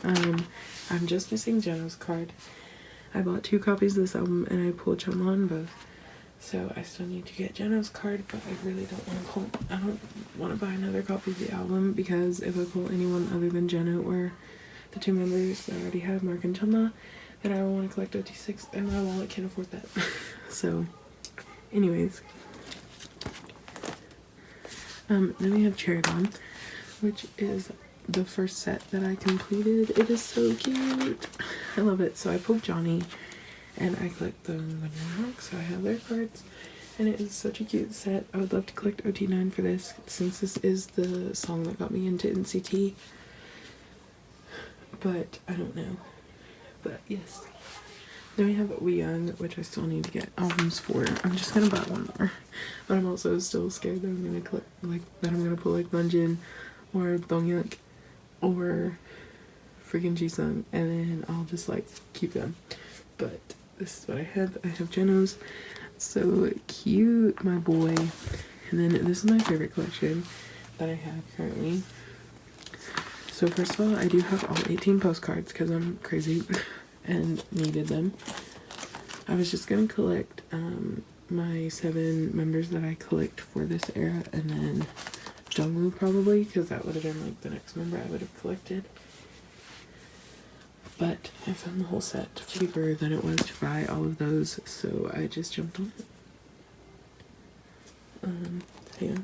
I'm just missing Jeno's card. I bought 2 copies of this album and I pulled Chunma on both. So I still need to get Jeno's card, but I really don't want to pull, I don't want to buy another copy of the album, because if I pull anyone other than Jeno or the 2 members that I already have, Mark and Chunma, then I will want to collect OT6 and my wallet can't afford that. So anyways, then we have Cherry Bomb, which is the first set that I completed. It is so cute. I love it. So I pulled Johnny and I collect the Mark, so I have their cards, and it is such a cute set. I would love to collect OT9 for this, since this is the song that got me into NCT, but I don't know. But yes. Then we have We Young, which I still need to get albums for. I'm just gonna buy 1 more, but I'm also still scared that I'm gonna collect, like, that I'm gonna pull like Bunjin or Dongyuk or freaking Jisung, and then I'll just like keep them. But this is what I have. I have Jeno's, so cute, my boy. And then this is my favorite collection that I have currently. So first of all, I do have all 18 postcards because I'm crazy and needed them. I was just gonna collect my 7 members that I collect for this era, and then Jungwoo probably, because that would have been like the next member I would have collected. But I found the whole set cheaper than it was to buy all of those, so I just jumped on it. Yeah.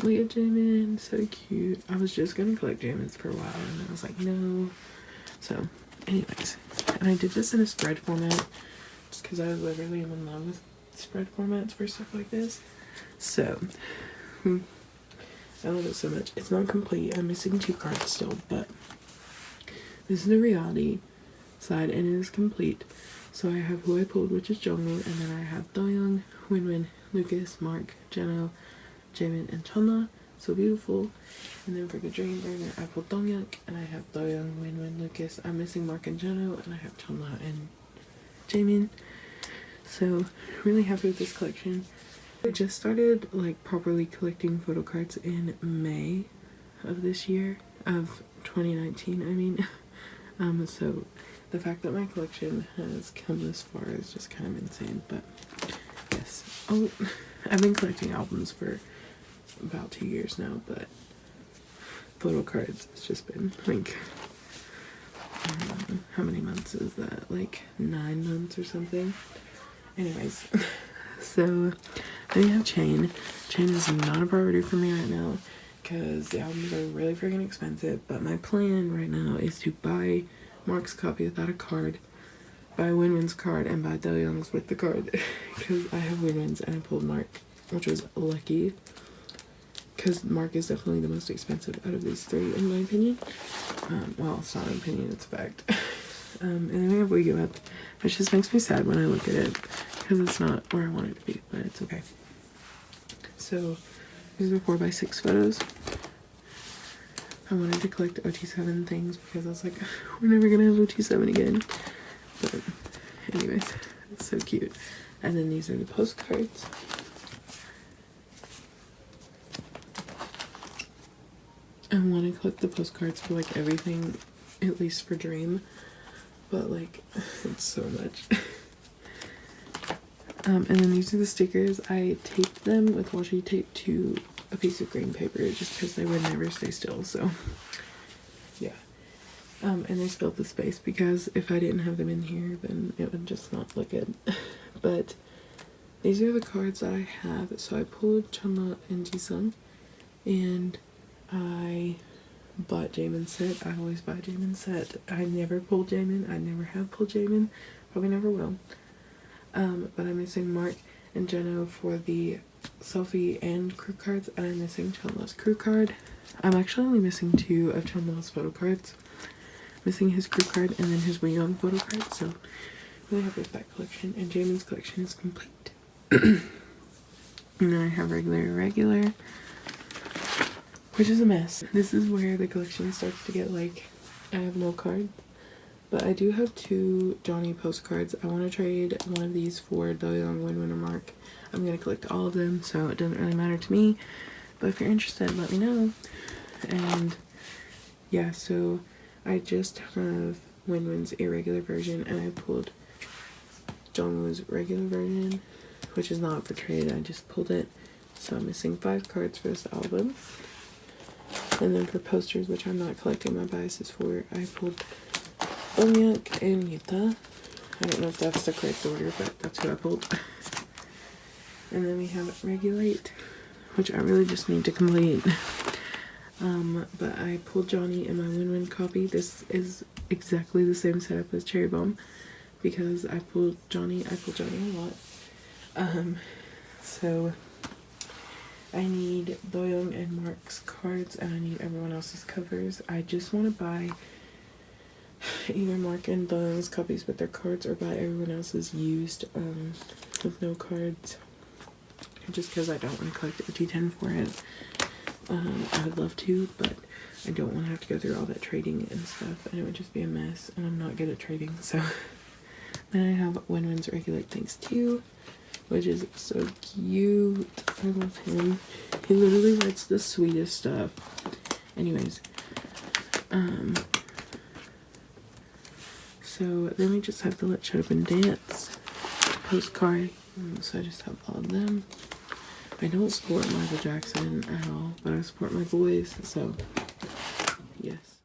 Look at Jamin, so cute. I was just gonna collect Jamin's for a while, and I was like, no. So, anyways, and I did this in a spread format, just because I literally am in love with spread formats for stuff like this. So, I love it so much. It's not complete. I'm missing 2 cards still, but this is the reality side, and it is complete. So I have who I pulled, which is Jungwoo, and then I have Doyoung, Winwin, Lucas, Mark, Jeno, Jamin, and Chunma. So beautiful. And then for the Dream Burner, I pulled Dongyuk, and I have Doyoung, Winwin, Lucas. I'm missing Mark and Jeno, and I have Chunma and Jamin. So really happy with this collection. I just started like properly collecting photo cards in May of this year, of 2019, I mean. So the fact that my collection has come this far is just kind of insane, but yes. Oh, I've been collecting albums for about 2 years now, but photo cards, it's just been like, I don't know, how many months is that? Like 9 months or something? Anyways, so then we have Chain. Chain is not a priority for me right now, because the albums are really freaking expensive, but my plan right now is to buy Mark's copy without a card, buy Winwin's card, and buy Doyoung's with the card, because I have Winwin's and I pulled Mark, which was lucky, because Mark is definitely the most expensive out of these 3 in my opinion. Well, it's not an opinion, it's a fact. And then we have We Give Up, which just makes me sad when I look at it, because it's not where I want it to be, but it's okay. So these are 4x6 photos. I wanted to collect OT7 things because I was like, we're never gonna have OT7 again. But anyways, it's so cute. And then these are the postcards. I want to collect the postcards for like everything, at least for Dream. But like, it's so much. And then these are the stickers. I taped them with washi tape to a piece of green paper just because they would never stay still, so yeah. And they filled the space because if I didn't have them in here then it would just not look good. But these are the cards that I have. So I pulled Chunla and Jisung, and I bought Jaemin's set. I always buy Jaemin's set. I never pulled Jaemin. I never have pulled Jaemin. Probably never will. But I'm missing Mark and Jeno for the selfie and crew cards, and I'm missing Chunla's crew card. I'm actually only missing 2 of Chunla's photo cards. Missing his crew card and then his Wing photo card, so I'm really happy with that collection. And Jaemin's collection is complete. And then I have regular, which is a mess. This is where the collection starts to get like, I have no cards. But I do have 2 Johnny postcards. I want to trade one of these for Doyoung, Win-Win, or Mark. I'm going to collect all of them, so it doesn't really matter to me. But if you're interested, let me know. And yeah, so I just have Win-Win's irregular version, and I pulled Jongwoo's regular version, which is not for trade. I just pulled it. So I'm missing 5 cards for this album. And then for posters, which I'm not collecting my biases for, I pulled Omyak and Yuta. I don't know if that's the correct order, but that's who I pulled. And then we have Regulate, which I really just need to complete. But I pulled Johnny in my Win-Win copy. This is exactly the same setup as Cherry Bomb because I pulled Johnny a lot. So I need Doyoung and Mark's cards, and I need everyone else's covers. I just want to buy either Mark and Doyoung's copies with their cards, or buy everyone else's used with no cards, just because I don't want to collect OT10 for it. I would love to, but I don't want to have to go through all that trading and stuff, and it would just be a mess, and I'm not good at trading. So then I have Win-Win's Regulate Things too, which is so cute. I love him. He literally writes the sweetest stuff. Anyways, so then we just have the Let's Shut Up and Dance postcard. So I just have all of them. I don't support Michael Jackson at all, but I support my boys, so yes.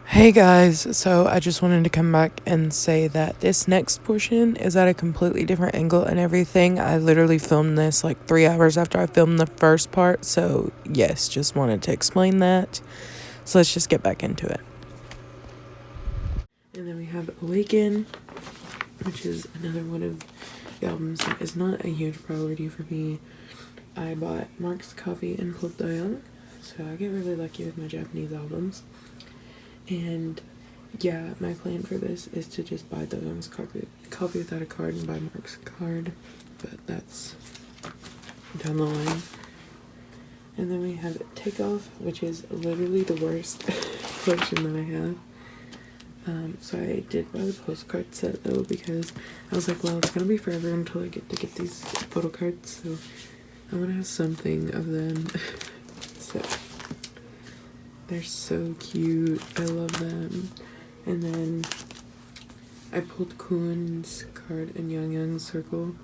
Hey guys, so I just wanted to come back and say that this next portion is at a completely different angle and everything. I literally filmed this like 3 hours after I filmed the first part, so yes, just wanted to explain that. So let's just get back into it. And then we have Awaken, which is another one of the albums that is not a huge priority for me. I bought Mark's copy and pulled Doyoung, so I get really lucky with my Japanese albums. And yeah, my plan for this is to just buy Doyoung's copy without a card and buy Mark's card, but that's down the line. And then we have Takeoff, which is literally the worst collection that I have. So I did buy the postcard set though, because I was like, well, it's gonna be forever until I get to get these photo cards, so I want to have something of them. So they're so cute. I love them. And then I pulled Kun's card in Young Young's circle.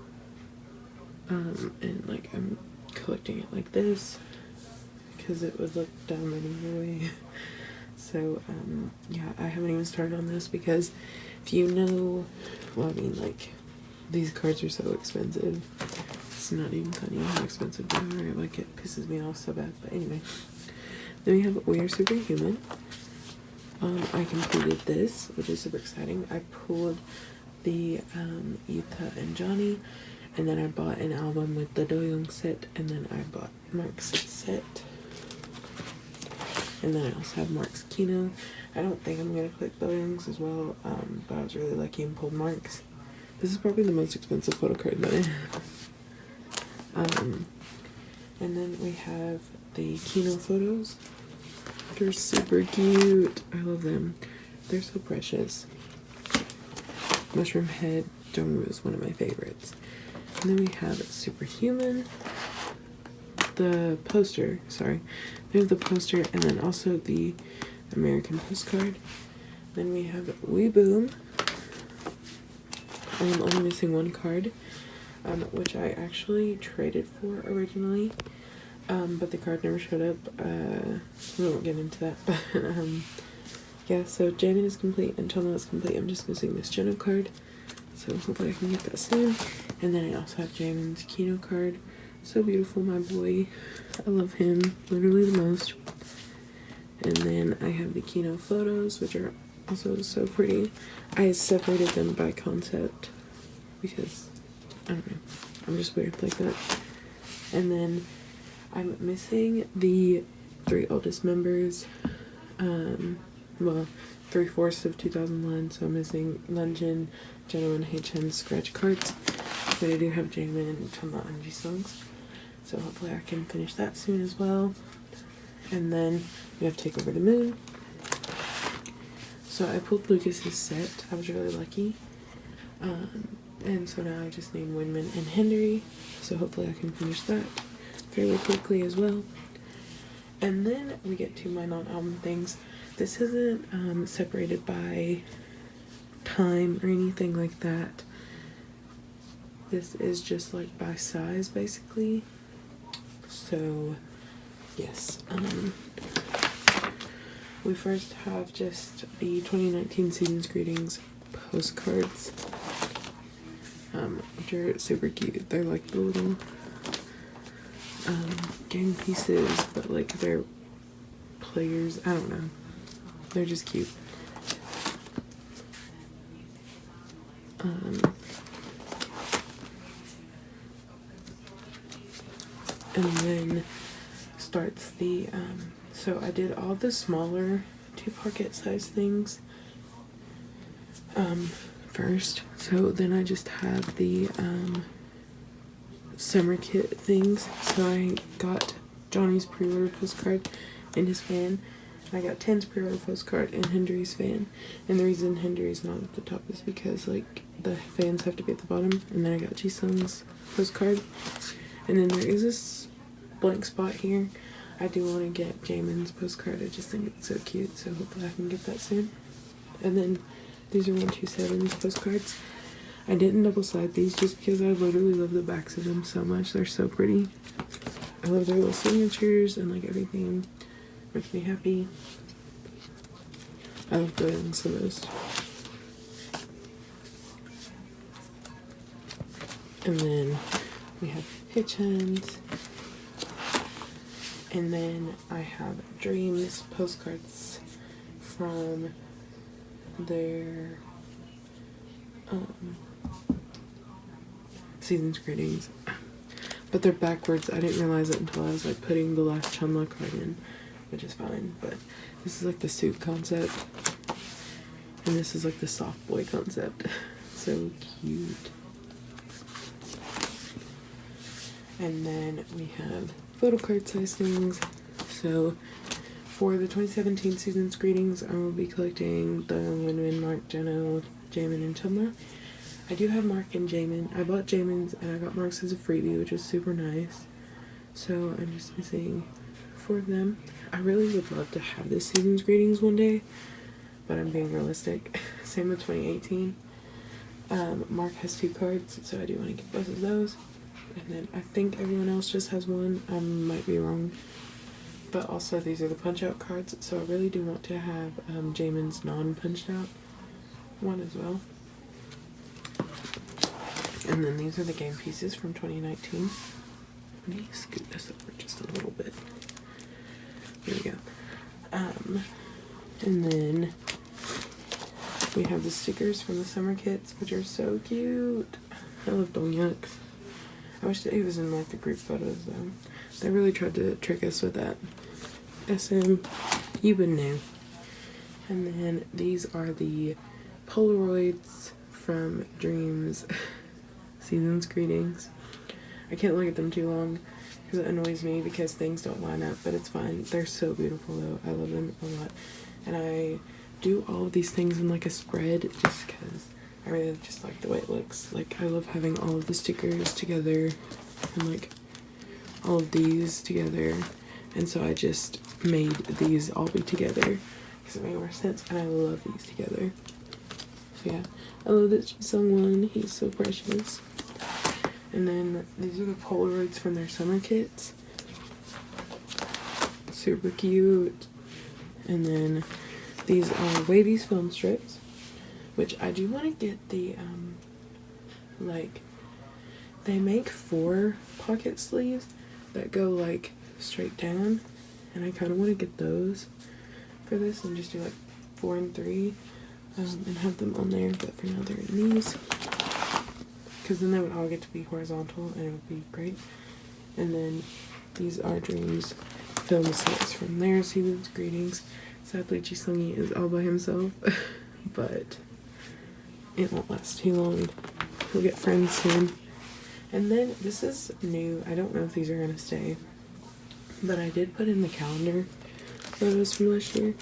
And like I'm collecting it like this because it would look dumb anyway. So yeah, I haven't even started on this because if you know, well, I mean, like, these cards are so expensive. It's not even funny how expensive they are. Like, it pisses me off so bad. But anyway, then we have We Are Superhuman. I completed this, which is super exciting. I pulled the Yuta and Johnny, and then I bought an album with the Doyoung set, and then I bought Mark's set. And then I also have Mark's Kino. I don't think I'm going to collect Doyoung's as well, but I was really lucky and pulled Mark's. This is probably the most expensive photo card that I have. And then we have the Kino photos. They're super cute. I love them. They're so precious. Mushroom Head Dongwoo is one of my favorites. And then we have Superhuman. The poster, sorry. There's the poster and then also the American postcard. Then we have Weeboom. I am only missing one card, which I actually traded for originally, but the card never showed up. We won't get into that, but yeah, so Jamin is complete and Chunla is complete. I'm just missing this Juno card, so hopefully I can get that soon. And then I also have Jamin's Kino card. So beautiful, my boy. I love him literally the most. And then I have the Kino photos, which are also so pretty. I separated them by concept because, I don't know, I'm just weird like that. And then I'm missing the 3 oldest members, well, 3/4 of 2001, so I'm missing Lunjin, Jeno, and Heichen scratch cards. But I do have Jamin and Chunla and Jisung's, so hopefully I can finish that soon as well. And then we have Take Over the Moon. So I pulled Lucas's set. I was really lucky. And so now I just need Winman and Henry. So hopefully I can finish that fairly quickly as well. And then we get to my non-album things. This isn't separated by time or anything like that. This is just like by size basically. So yes. We first have just the 2019 Season's Greetings postcards, which are super cute. They're like the little game pieces, but like they're players. I don't know. They're just cute. And then starts the so I did all the smaller 2 pocket size things first. So then I just have the summer kit things. So I got Johnny's pre-order postcard and his fan. I got Ten's pre-order postcard and Hendry's fan. And the reason Hendry's not at the top is because like the fans have to be at the bottom. And then I got Jisung's postcard. And then there is this blank spot here. I do want to get Jamin's postcard. I just think it's so cute, so hopefully I can get that soon. And then these are 127's postcards. I didn't double side these just because I literally love the backs of them so much. They're so pretty. I love their little signatures and like everything. Makes me happy. I love the ones the most. And then we have Hitchens. And then I have Dreams postcards from their Season's Greetings. But they're backwards. I didn't realize it until I was like putting the last Chunla card in, which is fine. But this is like the suit concept. And this is like the soft boy concept. So cute. And then we have photocard size things. So for the 2017 Season's Greetings, I will be collecting the Winwin, Mark, Jeno, Jamin, and Chunla. I do have Mark and Jamin. I bought Jamin's and I got Mark's as a freebie, which is super nice. So I'm just missing 4 of them. I really would love to have this Season's Greetings one day, but I'm being realistic. Same with 2018. Mark has 2 cards, so I do want to get both of those. And then I think everyone else just has 1. I might be wrong. But also these are the punch out cards, so I really do want to have Jamin's non-punched out one as well. And then these are the game pieces from 2019. Let me scoot this over just a little bit. Here we go. And then we have the stickers from the summer kits, which are so cute. I love Dongyuks. I wish that he was in like the group photos though. They really tried to trick us with that. SM, you would know. And then these are the Polaroids from Dreams Season's Greetings. I can't look at them too long because it annoys me because things don't line up, but it's fine. They're so beautiful though. I love them a lot. And I do all of these things in like a spread just because I really just like the way it looks. Like I love having all of the stickers together and like all of these together. And so I just made these all be together because it made more sense, and I love these together. So yeah, I love that Jisung one. He's so precious. And then these are the Polaroids from their summer kits. Super cute. And then these are Wavy's film strips, which I do want to get the, like, they make 4 pocket sleeves that go, like, straight down. And I kind of want to get those for this and just do, like, 4 and 3 and have them on there. But for now, they're in these. Because then they would all get to be horizontal and it would be great. And then these are Dream's film sets from their Season's Greetings. Sadly, Jisungi is all by himself, but it won't last too long. He'll get friends soon. And then this is new. I don't know if these are gonna stay, but I did put in the calendar photos from last year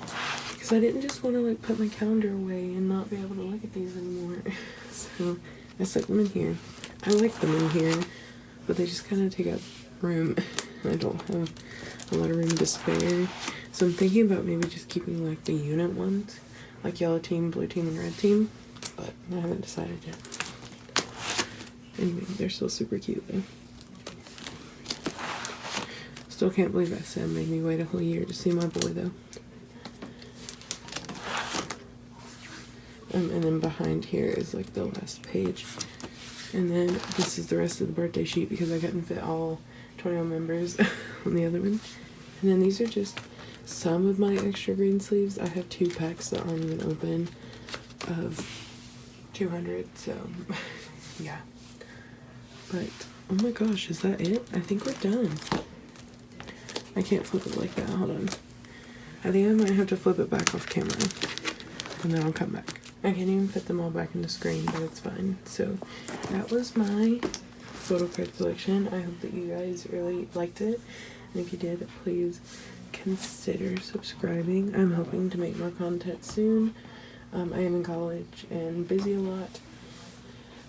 because I didn't just want to like put my calendar away and not be able to look at these anymore. So I stuck them in here. I like them in here, but they just kind of take up room. I don't have a lot of room to spare. So I'm thinking about maybe just keeping like the unit ones, like yellow team, blue team, and red team, but I haven't decided yet. Anyway, they're still super cute though. Still can't believe SM made me wait a whole year to see my boy though. And then behind here is like the last page. And then this is the rest of the birthday sheet because I couldn't fit all 21 members on the other one. And then these are just some of my extra green sleeves. I have 2 packs that aren't even open of 200, so yeah. But oh my gosh, is that it? I think we're done. I can't flip it like that. Hold on. I think I might have to flip it back off camera and then I'll come back. I can't even fit them all back in the screen, but it's fine. So that was my photo card collection. I hope that you guys really liked it. And if you did, please consider subscribing. I'm hoping to make more content soon. I am in college and busy a lot.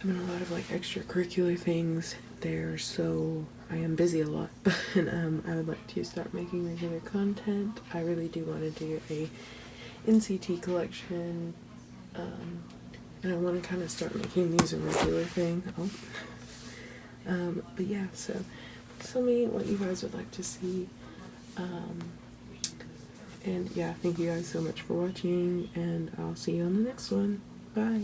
I'm in a lot of like extracurricular things there, so I am busy a lot. But I would like to start making regular content. I really do want to do a NCT collection. And I want to kind of start making these a regular thing. But yeah, so tell me what you guys would like to see. And yeah, thank you guys so much for watching, and I'll see you on the next one. Bye.